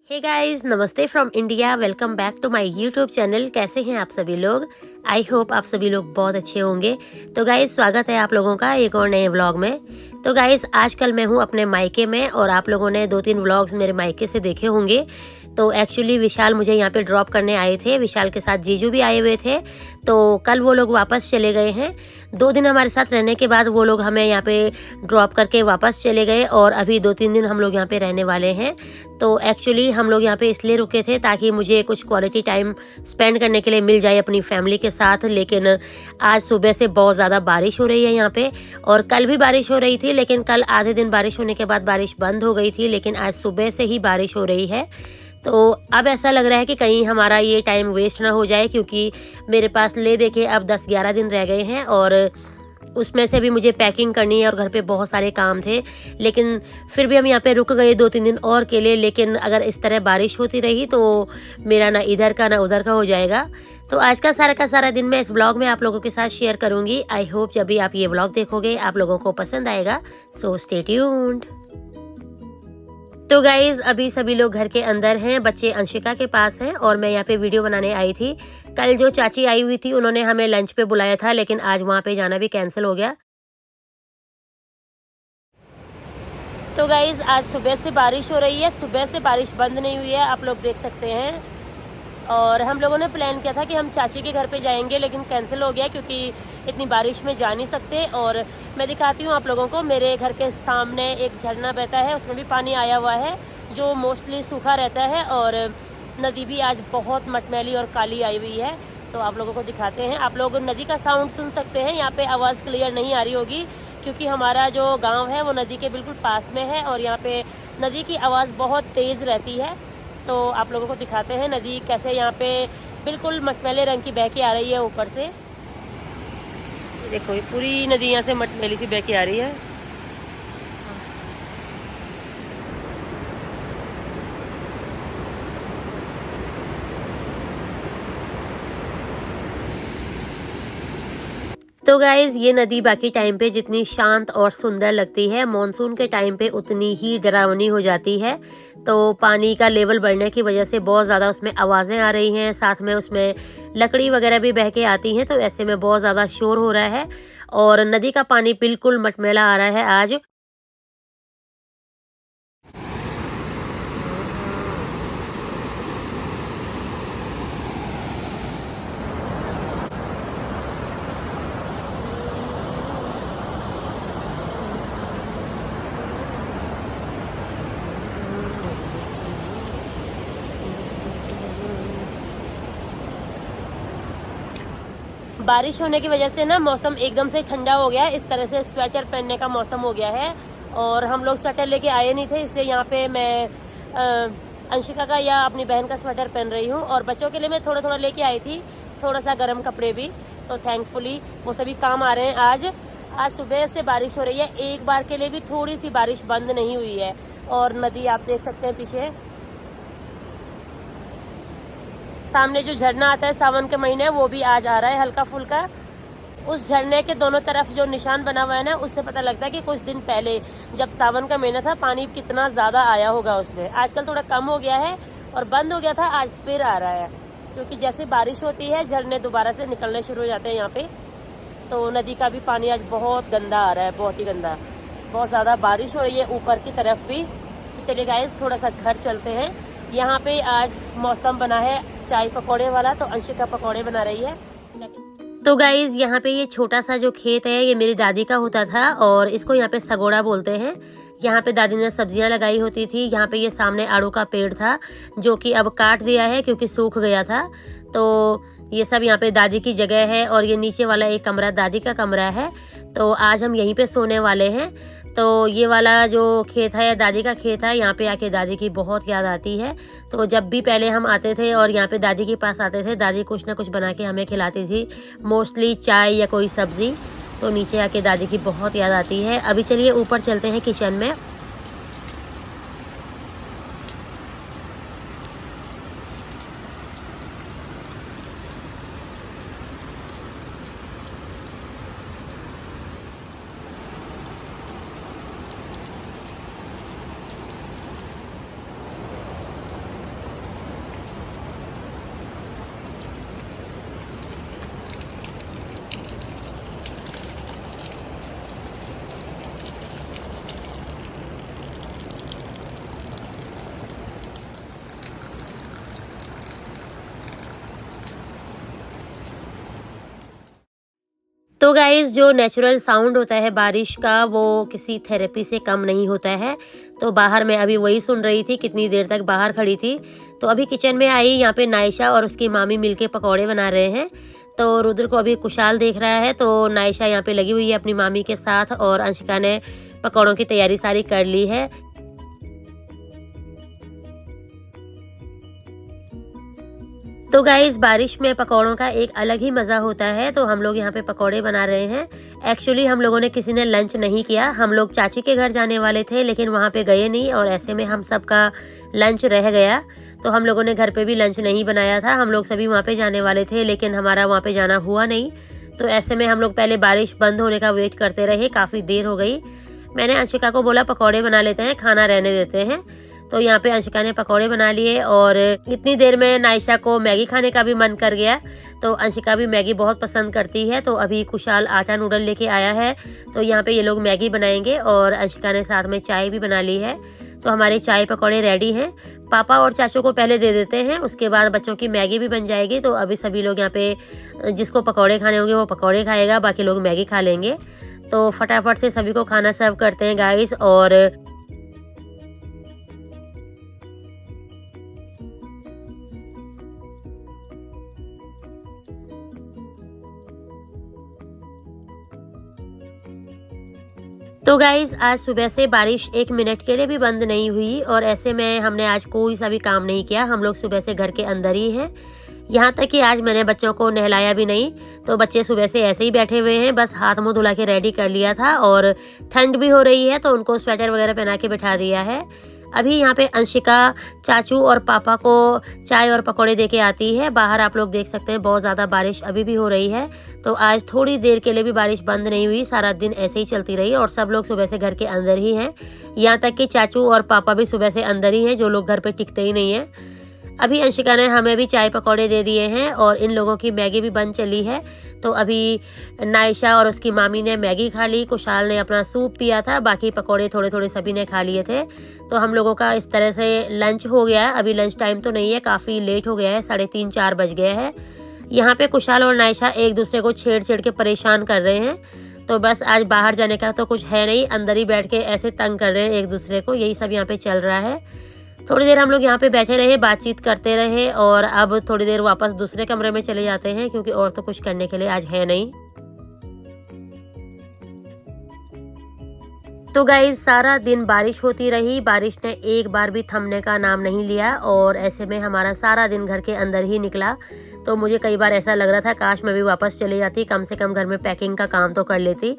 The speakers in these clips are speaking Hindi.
Hey guys, namaste from India. Welcome back to my YouTube channel. कैसे हैं आप सभी लोग? आई होप आप सभी लोग बहुत अच्छे होंगे। तो गाइस, स्वागत है आप लोगों का एक और नए व्लॉग में। तो गाइस, आजकल मैं हूँ अपने मायके में और आप लोगों ने 2-3 व्लॉग्स मेरे मायके से देखे होंगे। तो एक्चुअली विशाल मुझे यहाँ पे ड्रॉप करने आए थे। विशाल के साथ जीजू भी आए हुए थे। तो कल वो लोग वापस चले गए हैं। 2 दिन हमारे साथ रहने के बाद वो लोग हमें यहाँ पे ड्रॉप करके वापस चले गए और अभी 2-3 दिन हम लोग यहाँ पे रहने वाले हैं। तो एक्चुअली हम लोग यहाँ पे इसलिए रुके थे ताकि मुझे कुछ क्वालिटी टाइम स्पेंड करने के लिए मिल जाए अपनी फैमिली के साथ। लेकिन आज सुबह से बहुत ज़्यादा बारिश हो रही है यहाँ पे, और कल भी बारिश हो रही थी, लेकिन कल आधे दिन बारिश होने के बाद बारिश बंद हो गई थी, लेकिन आज सुबह से ही बारिश हो रही है। तो अब ऐसा लग रहा है कि कहीं हमारा ये टाइम वेस्ट ना हो जाए, क्योंकि मेरे पास ले दे के अब 10-11 दिन रह गए हैं और उसमें से भी मुझे पैकिंग करनी है और घर पे बहुत सारे काम थे। लेकिन फिर भी हम यहाँ पे रुक गए 2-3 दिन और के लिए। लेकिन अगर इस तरह बारिश होती रही तो मेरा ना इधर का ना उधर का हो जाएगा। तो आज का सारा दिन मैं इस ब्लॉग में आप लोगों के साथ शेयर करूंगी। आई होप जब भी आप ये ब्लॉग देखोगे आप लोगों को पसंद आएगा। So stay tuned. तो गाइज, अभी सभी लोग घर के अंदर हैं। बच्चे अंशिका के पास हैं और मैं यहाँ पे वीडियो बनाने आई थी। कल जो चाची आई हुई थी उन्होंने हमें लंच पे बुलाया था, लेकिन आज वहाँ पे जाना भी कैंसिल हो गया। तो गाइज, आज सुबह से बारिश हो रही है। सुबह से बारिश बंद नहीं हुई है, आप लोग देख सकते हैं। और हम लोगों ने प्लान किया था कि हम चाची के घर पे जाएंगे, लेकिन कैंसिल हो गया क्योंकि इतनी बारिश में जा नहीं सकते। और मैं दिखाती हूँ आप लोगों को, मेरे घर के सामने एक झरना बहता है, उसमें भी पानी आया हुआ है जो मोस्टली सूखा रहता है। और नदी भी आज बहुत मटमैली और काली आई हुई है। तो आप लोगों को दिखाते हैं। आप लोग नदी का साउंड सुन सकते हैं। यहाँ पे आवाज़ क्लियर नहीं आ रही होगी क्योंकि हमारा जो गाँव है वो नदी के बिल्कुल पास में है और यहाँ पे नदी की आवाज़ बहुत तेज़ रहती है। तो आप लोगों को दिखाते हैं नदी कैसे यहाँ पे बिल्कुल मटमैले रंग की बह के आ रही है ऊपर से। देखो, ये पूरी नदी यहाँ से मटमैली सी बह के आ रही है। तो गाइज, ये नदी बाकी टाइम पे जितनी शांत और सुंदर लगती है, मॉनसून के टाइम पे उतनी ही डरावनी हो जाती है। तो पानी का लेवल बढ़ने की वजह से बहुत ज़्यादा उसमें आवाज़ें आ रही हैं, साथ में उसमें लकड़ी वगैरह भी बह के आती हैं। तो ऐसे में बहुत ज़्यादा शोर हो रहा है और नदी का पानी बिल्कुल मटमैला आ रहा है आज। बारिश होने की वजह से ना मौसम एकदम से ठंडा हो गया। इस तरह से स्वेटर पहनने का मौसम हो गया है। और हम लोग स्वेटर लेके आए नहीं थे, इसलिए यहाँ पे मैं अंशिका का या अपनी बहन का स्वेटर पहन रही हूँ। और बच्चों के लिए मैं थोड़ा थोड़ा लेके आई थी, थोड़ा सा गर्म कपड़े भी। तो थैंकफुली वो सभी काम आ रहे हैं। आज सुबह से बारिश हो रही है, एक बार के लिए भी थोड़ी सी बारिश बंद नहीं हुई है। और नदी आप देख सकते हैं पीछे, सामने जो झरना आता है सावन के महीने, वो भी आज आ रहा है हल्का फुल्का। उस झरने के दोनों तरफ जो निशान बना हुआ है ना, उससे पता लगता है कि कुछ दिन पहले जब सावन का महीना था पानी कितना ज्यादा आया होगा उसमें। आजकल थोड़ा कम हो गया है और बंद हो गया था, आज फिर आ रहा है। क्योंकि जैसे बारिश होती है झरने दोबारा से निकलने शुरू हो जाते हैं यहाँ पे। तो नदी का भी पानी आज बहुत गंदा आ रहा है, बहुत ही गंदा। बहुत ज्यादा बारिश हो रही है ऊपर की तरफ भी। तो चलिए गाइस, थोड़ा सा घर चलते हैं। यहाँ पे आज मौसम बना है चाय पकौड़े वाला, तो अंशिका पकौड़े बना रही है। तो गाइज, यहाँ पे ये छोटा सा जो खेत है ये मेरी दादी का होता था और इसको यहाँ पे सगोड़ा बोलते हैं। यहाँ पे दादी ने सब्जियां लगाई होती थी। यहाँ पे ये सामने आड़ू का पेड़ था जो कि अब काट दिया है क्योंकि सूख गया था। तो ये सब यहाँ पे दादी की जगह है और ये नीचे वाला एक कमरा दादी का कमरा है। तो आज हम यहीं पे सोने वाले हैं। तो ये वाला जो खेत है दादी का खेत है, यहाँ पे आके दादी की बहुत याद आती है। तो जब भी पहले हम आते थे और यहाँ पे दादी के पास आते थे, दादी कुछ ना कुछ बना के हमें खिलाती थी, मोस्टली चाय या कोई सब्जी। तो नीचे आके दादी की बहुत याद आती है। अभी चलिए ऊपर चलते हैं किचन में। तो गाइज़ जो नेचुरल साउंड होता है बारिश का वो किसी थेरेपी से कम नहीं होता है। तो बाहर मैं अभी वही सुन रही थी, कितनी देर तक बाहर खड़ी थी। तो अभी किचन में आई, यहाँ पे नायशा और उसकी मामी मिलके पकौड़े बना रहे हैं। तो रुद्र को अभी कुशाल देख रहा है, तो नायशा यहाँ पे लगी हुई है अपनी मामी के साथ और अंशिका ने पकौड़ों की तैयारी सारी कर ली है। तो गाइस बारिश में पकौड़ों का एक अलग ही मज़ा होता है। तो हम लोग यहाँ पे पकौड़े बना रहे हैं। एक्चुअली हम लोगों ने किसी ने लंच नहीं किया, हम लोग चाची के घर जाने वाले थे लेकिन वहाँ पे गए नहीं और ऐसे में हम सब का लंच रह गया। तो हम लोगों ने घर पे भी लंच नहीं बनाया था, हम लोग सभी वहाँ पे जाने वाले थे लेकिन हमारा वहाँ पे जाना हुआ नहीं। तो ऐसे में हम लोग पहले बारिश बंद होने का वेट करते रहे, काफ़ी देर हो गई। मैंने अंशिका को बोला पकौड़े बना लेते हैं, खाना रहने देते हैं। तो यहाँ पे अंशिका ने पकौड़े बना लिए और इतनी देर में नायशा को मैगी खाने का भी मन कर गया। तो अंशिका भी मैगी बहुत पसंद करती है। तो अभी कुशाल आटा नूडल लेके आया है, तो यहाँ पे ये लोग मैगी बनाएंगे और अंशिका ने साथ में चाय भी बना ली है। तो हमारे चाय पकौड़े रेडी हैं। पापा और चाचू को पहले दे देते हैं, उसके बाद बच्चों की मैगी भी बन जाएगी। तो अभी सभी लोग यहाँ पे जिसको पकौड़े खाने होंगे वो पकौड़े खाएगा, बाकी लोग मैगी खा लेंगे। तो फटाफट से सभी को खाना सर्व करते हैं गाइस। और तो गाइज आज सुबह से बारिश 1 मिनट के लिए भी बंद नहीं हुई और ऐसे में हमने आज कोई सा भी काम नहीं किया। हम लोग सुबह से घर के अंदर ही हैं। यहाँ तक कि आज मैंने बच्चों को नहलाया भी नहीं। तो बच्चे सुबह से ऐसे ही बैठे हुए हैं, बस हाथ मुंह धुला के रेडी कर लिया था और ठंड भी हो रही है तो उनको स्वेटर वगैरह पहना के बैठा दिया है। अभी यहाँ पे अंशिका चाचू और पापा को चाय और पकौड़े दे के आती है। बाहर आप लोग देख सकते हैं बहुत ज़्यादा बारिश अभी भी हो रही है। तो आज थोड़ी देर के लिए भी बारिश बंद नहीं हुई, सारा दिन ऐसे ही चलती रही और सब लोग सुबह से घर के अंदर ही हैं। यहाँ तक कि चाचू और पापा भी सुबह से अंदर ही हैं, जो लोग घर पे टिकते ही नहीं हैं। अभी अंशिका ने हमें भी चाय पकौड़े दे दिए हैं और इन लोगों की मैगी भी बन चली है। तो अभी नायशा और उसकी मामी ने मैगी खा ली, कुशाल ने अपना सूप पिया था, बाकी पकौड़े थोड़े थोड़े सभी ने खा लिए थे। तो हम लोगों का इस तरह से लंच हो गया है। अभी लंच टाइम तो नहीं है, काफ़ी लेट हो गया है, 3:30-4 बज गए हैं। यहाँ पे कुशाल और नायशा एक दूसरे को छेड़ के परेशान कर रहे हैं। तो बस आज बाहर जाने का तो कुछ है नहीं, अंदर ही बैठ के ऐसे तंग कर रहे हैं एक दूसरे को, यही सब यहाँ पे चल रहा है। थोड़ी देर हम लोग यहाँ पे बैठे रहे, बातचीत करते रहे और अब थोड़ी देर वापस दूसरे कमरे में चले जाते हैं क्योंकि और तो कुछ करने के लिए आज है नहीं। तो गाइज सारा दिन बारिश होती रही, बारिश ने एक बार भी थमने का नाम नहीं लिया और ऐसे में हमारा सारा दिन घर के अंदर ही निकला। तो मुझे कई बार ऐसा लग रहा था काश मैं भी वापस चली जाती, कम से कम घर में पैकिंग का काम तो कर लेती,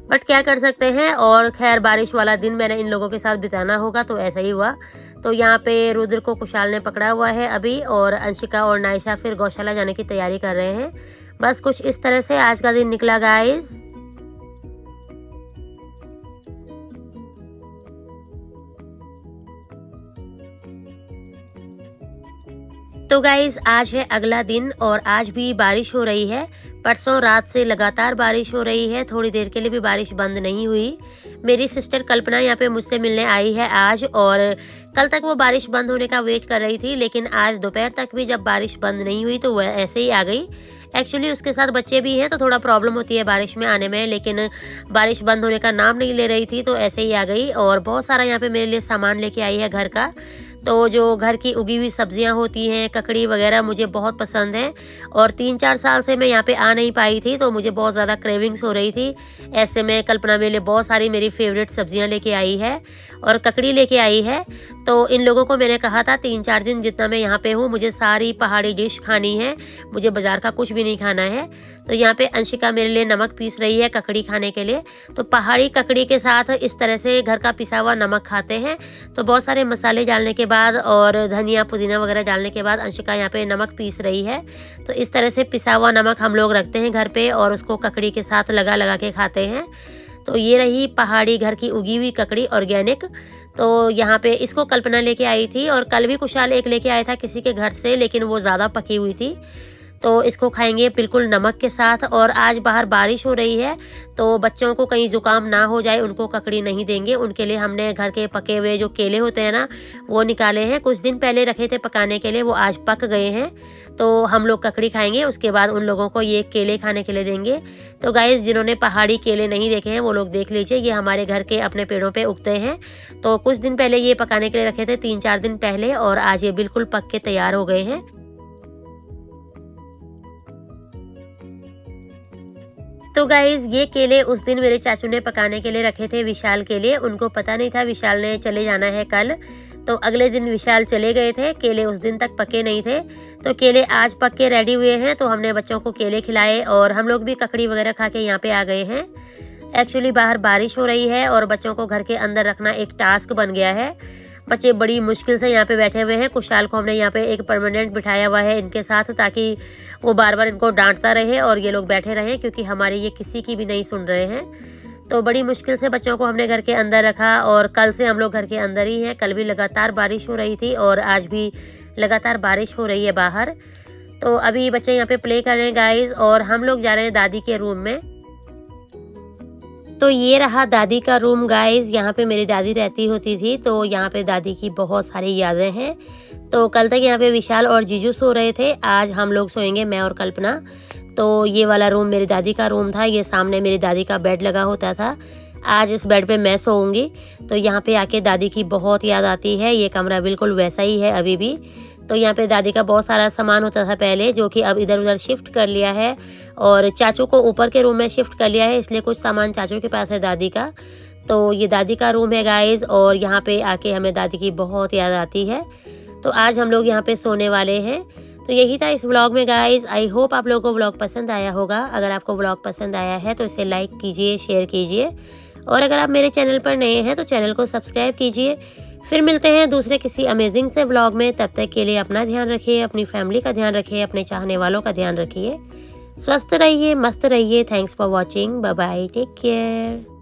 बट क्या कर सकते हैं। और खैर बारिश वाला दिन मैंने इन लोगों के साथ बिताना होगा तो ऐसा ही हुआ। तो यहाँ पे रुद्र को कुशाल ने पकड़ा हुआ है अभी और अंशिका और नायशा फिर गौशाला जाने की तैयारी कर रहे हैं। बस कुछ इस तरह से आज का दिन निकला गाइस। तो गाइस आज है अगला दिन और आज भी बारिश हो रही है। परसों रात से लगातार बारिश हो रही है, थोड़ी देर के लिए भी बारिश बंद नहीं हुई। मेरी सिस्टर कल्पना यहाँ पे मुझसे मिलने आई है आज और कल तक वो बारिश बंद होने का वेट कर रही थी, लेकिन आज दोपहर तक भी जब बारिश बंद नहीं हुई तो वह ऐसे ही आ गई। एक्चुअली उसके साथ बच्चे भी हैं तो थोड़ा प्रॉब्लम होती है बारिश में आने में, लेकिन बारिश बंद होने का नाम नहीं ले रही थी तो ऐसे ही आ गई। और बहुत सारा यहाँ पे मेरे लिए सामान लेके आई है घर का। तो जो घर की उगी हुई सब्जियां होती हैं, ककड़ी वगैरह मुझे बहुत पसंद है और 3-4 साल से मैं यहाँ पे आ नहीं पाई थी तो मुझे बहुत ज़्यादा क्रेविंग्स हो रही थी। ऐसे में कल्पना मेरे लिए बहुत सारी मेरी फेवरेट सब्जियां लेके आई है और ककड़ी लेके आई है। तो इन लोगों को मैंने कहा था 3-4 दिन जितना मैं यहाँ पे हूँ मुझे सारी पहाड़ी डिश खानी है, मुझे बाजार का कुछ भी नहीं खाना है। तो यहाँ पे अंशिका मेरे लिए नमक पीस रही है ककड़ी खाने के लिए। तो पहाड़ी ककड़ी के साथ इस तरह से घर का पिसा हुआ नमक खाते हैं। तो बहुत सारे मसाले डालने के बाद और धनिया पुदीना वगैरह डालने के बाद अंशिका यहाँ पे नमक पीस रही है। तो इस तरह से पिसा हुआ नमक हम लोग रखते हैं घर पे और उसको ककड़ी के साथ लगा लगा के खाते हैं। तो ये रही पहाड़ी घर की उगी हुई ककड़ी ऑर्गेनिक। तो यहाँ पे इसको कल्पना लेके आई थी और कल भी कुशाल एक लेके आया था किसी के घर से, लेकिन वो ज़्यादा पकी हुई थी। तो इसको खाएंगे बिल्कुल नमक के साथ। और आज बाहर बारिश हो रही है तो बच्चों को कहीं जुकाम ना हो जाए, उनको ककड़ी नहीं देंगे। उनके लिए हमने घर के पके हुए जो केले होते हैं ना वो निकाले हैं, कुछ दिन पहले रखे थे पकाने के लिए, वो आज पक गए हैं। तो हम लोग ककड़ी खाएंगे, उसके बाद उन लोगों को ये केले खाने के लिए देंगे। तो गाइस जिन्होंने पहाड़ी केले नहीं देखे हैं वो लोग देख लीजिए, ये हमारे घर के अपने पेड़ों पे उगते हैं। तो कुछ दिन पहले ये पकाने के लिए रखे थे, 3-4 दिन पहले, और आज ये बिल्कुल पक के तैयार हो गए हैं। तो गाइज ये केले उस दिन मेरे चाचू ने पकाने के लिए रखे थे विशाल के लिए। उनको पता नहीं था विशाल ने चले जाना है कल, तो अगले दिन विशाल चले गए थे। केले उस दिन तक पके नहीं थे, तो केले आज पक के रेडी हुए हैं। तो हमने बच्चों को केले खिलाए और हम लोग भी ककड़ी वगैरह खा के यहाँ पे आ गए हैं। एक्चुअली बाहर बारिश हो रही है और बच्चों को घर के अंदर रखना एक टास्क बन गया है। बच्चे बड़ी मुश्किल से यहाँ पे बैठे हुए हैं। कुशाल को हमने यहाँ पे एक परमानेंट बिठाया हुआ है इनके साथ, ताकि वो बार बार इनको डांटता रहे और ये लोग बैठे रहें, क्योंकि हमारे ये किसी की भी नहीं सुन रहे हैं। तो बड़ी मुश्किल से बच्चों को हमने घर के अंदर रखा और कल से हम लोग घर के अंदर ही हैं। कल भी लगातार बारिश हो रही थी और आज भी लगातार बारिश हो रही है बाहर। तो अभी बच्चे यहाँ पे प्ले कर रहे हैं गाइज, और हम लोग जा रहे हैं दादी के रूम में। तो ये रहा दादी का रूम गाइज, यहाँ पे मेरी दादी रहती होती थी। तो यहाँ पे दादी की बहुत सारी यादें हैं। तो कल तक यहाँ पे विशाल और जीजू सो रहे थे, आज हम लोग सोएंगे, मैं और कल्पना। तो ये वाला रूम मेरी दादी का रूम था, ये सामने मेरी दादी का बेड लगा होता था। आज इस बेड पे मैं सोऊंगी। तो यहाँ पे आके दादी की बहुत याद आती है। ये कमरा बिल्कुल वैसा ही है अभी भी। तो यहाँ पे दादी का बहुत सारा सामान होता था पहले, जो कि अब इधर उधर शिफ्ट कर लिया है, और चाचू को ऊपर के रूम में शिफ्ट कर लिया है, इसलिए कुछ सामान चाचू के पास है दादी का। तो ये दादी का रूम है गाइज, और यहाँ पे आके हमें दादी की बहुत याद आती है। तो आज हम लोग यहाँ पे सोने वाले हैं। तो यही था इस व्लॉग में गाइज। आई होप आप लोगों को व्लॉग पसंद आया होगा। अगर आपको व्लॉग पसंद आया है तो इसे लाइक कीजिए, शेयर कीजिए, और अगर आप मेरे चैनल पर नए हैं तो चैनल को सब्सक्राइब कीजिए। फिर मिलते हैं दूसरे किसी अमेजिंग से व्लॉग में। तब तक के लिए अपना ध्यान रखिए, अपनी फैमिली का ध्यान रखिए, अपने चाहने वालों का ध्यान रखिए। स्वस्थ रहिए, मस्त रहिए। Thanks for watching. Bye bye, take care.